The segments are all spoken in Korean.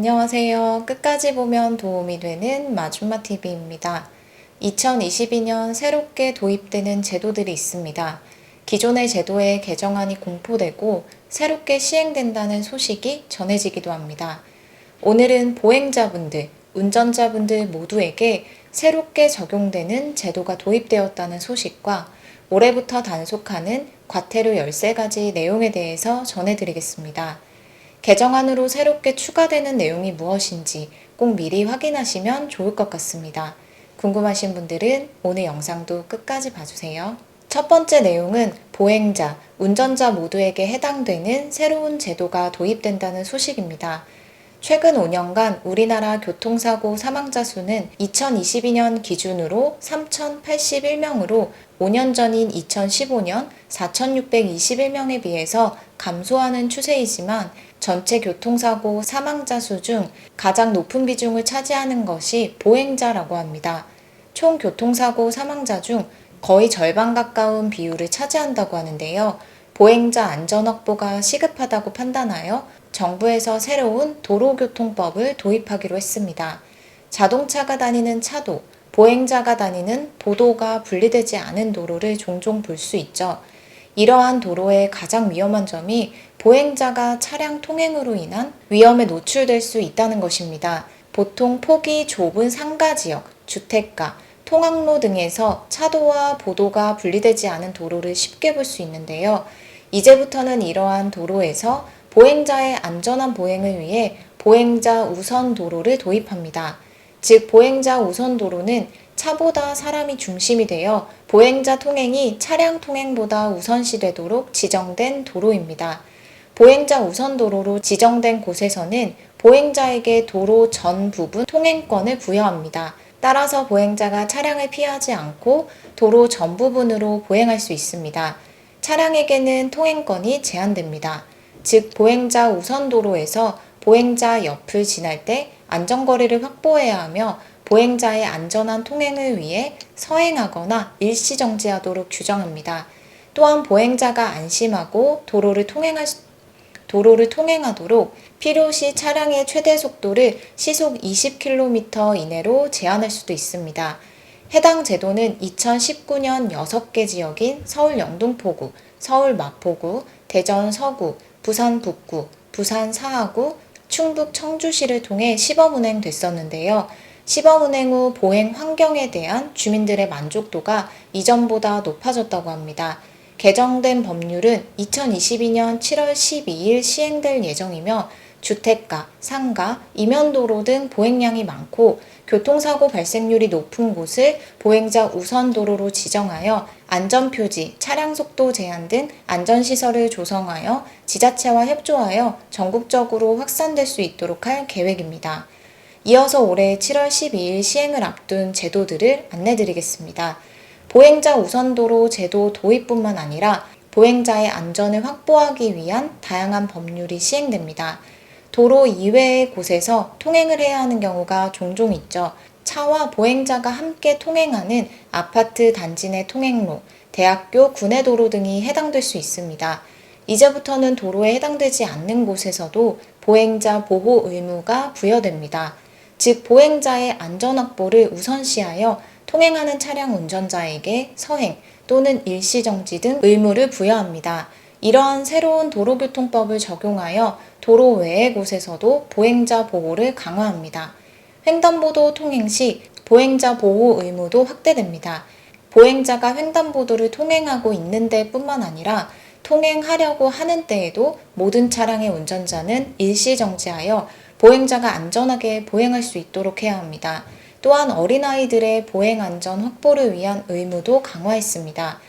안녕하세요. 끝까지 보면 도움이 되는 마줌마TV입니다. 2022년 새롭게 도입되는 제도들이 있습니다. 기존의 제도의 개정안이 공포되고 새롭게 시행된다는 소식이 전해지기도 합니다. 오늘은 보행자분들, 운전자분들 모두에게 새롭게 적용되는 제도가 도입되었다는 소식과 올해부터 단속하는 과태료 13가지 내용에 대해서 전해드리겠습니다. 개정안으로 새롭게 추가되는 내용이 무엇인지 꼭 미리 확인하시면 좋을 것 같습니다. 궁금하신 분들은 오늘 영상도 끝까지 봐주세요. 첫 번째 내용은 보행자, 운전자 모두에게 해당되는 새로운 제도가 도입된다는 소식입니다. 최근 5년간 우리나라 교통사고 사망자 수는 2022년 기준으로 3,081명으로 5년 전인 2015년 4,621명에 비해서 감소하는 추세이지만 전체 교통사고 사망자 수 중 가장 높은 비중을 차지하는 것이 보행자라고 합니다. 총 교통사고 사망자 중 거의 절반 가까운 비율을 차지한다고 하는데요. 보행자 안전 확보가 시급하다고 판단하여 정부에서 새로운 도로교통법을 도입하기로 했습니다. 자동차가 다니는 차도, 보행자가 다니는 보도가 분리되지 않은 도로를 종종 볼 수 있죠. 이러한 도로의 가장 위험한 점이 보행자가 차량 통행으로 인한 위험에 노출될 수 있다는 것입니다. 보통 폭이 좁은 상가지역, 주택가, 통학로 등에서 차도와 보도가 분리되지 않은 도로를 쉽게 볼 수 있는데요. 이제부터는 이러한 도로에서 보행자의 안전한 보행을 위해 보행자 우선 도로를 도입합니다. 즉, 보행자 우선 도로는 차보다 사람이 중심이 되어 보행자 통행이 차량 통행보다 우선시되도록 지정된 도로입니다. 보행자 우선 도로로 지정된 곳에서는 보행자에게 도로 전 부분 통행권을 부여합니다. 따라서 보행자가 차량을 피하지 않고 도로 전 부분으로 보행할 수 있습니다. 차량에게는 통행권이 제한됩니다. 즉, 보행자 우선 도로에서 보행자 옆을 지날 때 안전거리를 확보해야 하며 보행자의 안전한 통행을 위해 서행하거나 일시정지하도록 규정합니다. 또한 보행자가 안심하고 도로를 통행하도록 필요시 차량의 최대 속도를 시속 20km 이내로 제한할 수도 있습니다. 해당 제도는 2019년 6개 지역인 서울 영등포구, 서울 마포구, 대전 서구, 부산 북구, 부산 사하구, 충북 청주시를 통해 시범 운행됐었는데요. 시범 운행 후 보행 환경에 대한 주민들의 만족도가 이전보다 높아졌다고 합니다. 개정된 법률은 2022년 7월 12일 시행될 예정이며 주택가, 상가, 이면도로 등 보행량이 많고 교통사고 발생률이 높은 곳을 보행자 우선 도로로 지정하여 안전표지, 차량 속도 제한 등 안전시설을 조성하여 지자체와 협조하여 전국적으로 확산될 수 있도록 할 계획입니다. 이어서 올해 7월 12일 시행을 앞둔 제도들을 안내드리겠습니다. 보행자 우선도로 제도 도입뿐만 아니라 보행자의 안전을 확보하기 위한 다양한 법률이 시행됩니다. 도로 이외의 곳에서 통행을 해야 하는 경우가 종종 있죠. 차와 보행자가 함께 통행하는 아파트 단지 내 통행로, 대학교 구내도로 등이 해당될 수 있습니다. 이제부터는 도로에 해당되지 않는 곳에서도 보행자 보호 의무가 부여됩니다. 즉, 보행자의 안전 확보를 우선시하여 통행하는 차량 운전자에게 서행 또는 일시정지 등 의무를 부여합니다. 이러한 새로운 도로교통법을 적용하여 도로 외의 곳에서도 보행자 보호를 강화합니다. 횡단보도 통행 시 보행자 보호 의무도 확대됩니다. 보행자가 횡단보도를 통행하고 있는 데뿐만 아니라 통행하려고 하는 때에도 모든 차량의 운전자는 일시정지하여 보행자가 안전하게 보행할 수 있도록 해야 합니다. 또한 어린아이들의 보행안전 확보를 위한 의무도 강화했습니다.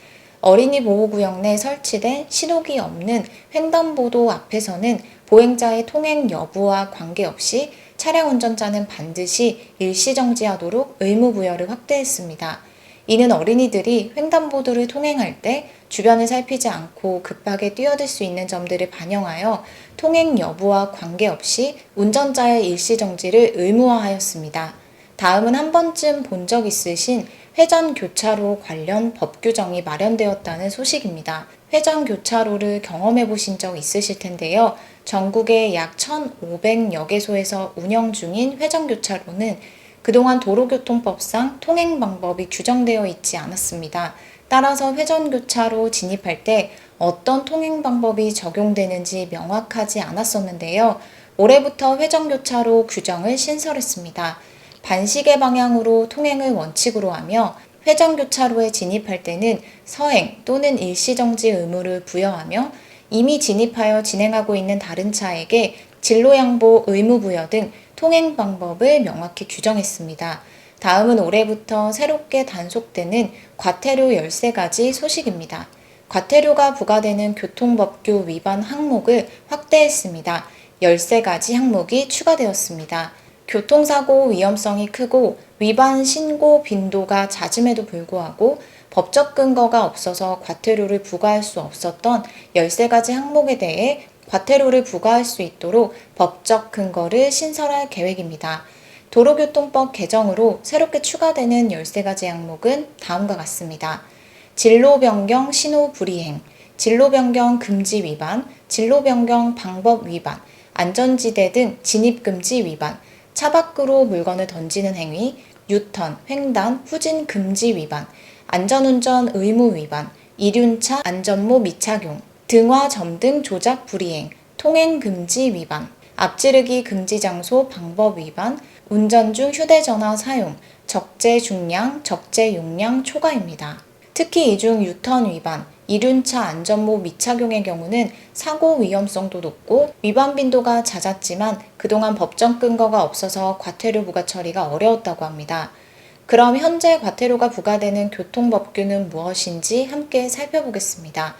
어린이 보호구역 내 설치된 신호기 없는 횡단보도 앞에서는 보행자의 통행 여부와 관계없이 차량 운전자는 반드시 일시정지하도록 의무 부여를 확대했습니다. 이는 어린이들이 횡단보도를 통행할 때 주변을 살피지 않고 급하게 뛰어들 수 있는 점들을 반영하여 통행 여부와 관계없이 운전자의 일시정지를 의무화하였습니다. 다음은 한 번쯤 본 적 있으신 회전교차로 관련 법 규정이 마련되었다는 소식입니다. 회전교차로를 경험해 보신 적 있으실 텐데요. 전국의 약 1,500여 개소에서 운영 중인 회전교차로는 그동안 도로교통법상 통행 방법이 규정되어 있지 않았습니다. 따라서 회전교차로 진입할 때 어떤 통행 방법이 적용되는지 명확하지 않았었는데요. 올해부터 회전교차로 규정을 신설했습니다. 반시계 방향으로 통행을 원칙으로 하며 회전교차로에 진입할 때는 서행 또는 일시정지 의무를 부여하며 이미 진입하여 진행하고 있는 다른 차에게 진로양보 의무 부여 등 통행 방법을 명확히 규정했습니다. 다음은 올해부터 새롭게 단속되는 과태료 13가지 소식입니다. 과태료가 부과되는 교통법규 위반 항목을 확대했습니다. 13가지 항목이 추가되었습니다. 교통사고 위험성이 크고 위반 신고 빈도가 잦음에도 불구하고 법적 근거가 없어서 과태료를 부과할 수 없었던 13가지 항목에 대해 과태료를 부과할 수 있도록 법적 근거를 신설할 계획입니다. 도로교통법 개정으로 새롭게 추가되는 13가지 항목은 다음과 같습니다. 진로 변경 신호 불이행, 진로 변경 금지 위반, 진로 변경 방법 위반, 안전지대 등 진입금지 위반, 차 밖으로 물건을 던지는 행위, 유턴, 횡단, 후진 금지 위반, 안전운전 의무 위반, 이륜차 안전모 미착용, 등화 점등 조작 불이행, 통행 금지 위반, 앞지르기 금지 장소 방법 위반, 운전 중 휴대전화 사용, 적재 중량, 적재 용량 초과입니다. 특히 이 중 유턴 위반, 이륜차 안전모 미착용의 경우는 사고 위험성도 높고 위반 빈도가 잦았지만 그동안 법정 근거가 없어서 과태료 부과 처리가 어려웠다고 합니다. 그럼 현재 과태료가 부과되는 교통법규는 무엇인지 함께 살펴보겠습니다.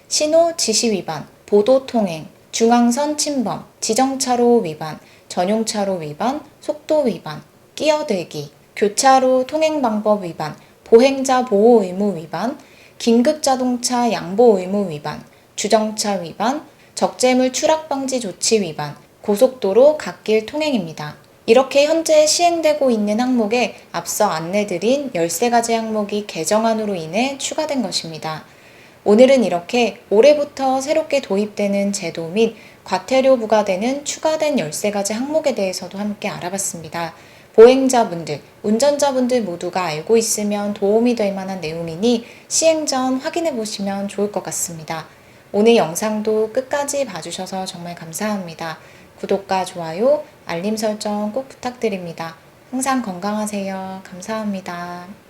신호 지시 위반, 보도 통행, 중앙선 침범, 지정차로 위반, 전용차로 위반, 속도 위반, 끼어들기, 교차로 통행 방법 위반, 보행자 보호 의무 위반, 긴급자동차 양보 의무 위반, 주정차 위반, 적재물 추락 방지 조치 위반, 고속도로 갓길 통행입니다. 이렇게 현재 시행되고 있는 항목에 앞서 안내드린 13가지 항목이 개정안으로 인해 추가된 것입니다. 오늘은 이렇게 올해부터 새롭게 도입되는 제도 및 과태료 부과되는 추가된 13가지 항목에 대해서도 함께 알아봤습니다. 보행자분들, 운전자분들 모두가 알고 있으면 도움이 될 만한 내용이니 시행 전 확인해 보시면 좋을 것 같습니다. 오늘 영상도 끝까지 봐주셔서 정말 감사합니다. 구독과 좋아요, 알림 설정 꼭 부탁드립니다. 항상 건강하세요. 감사합니다.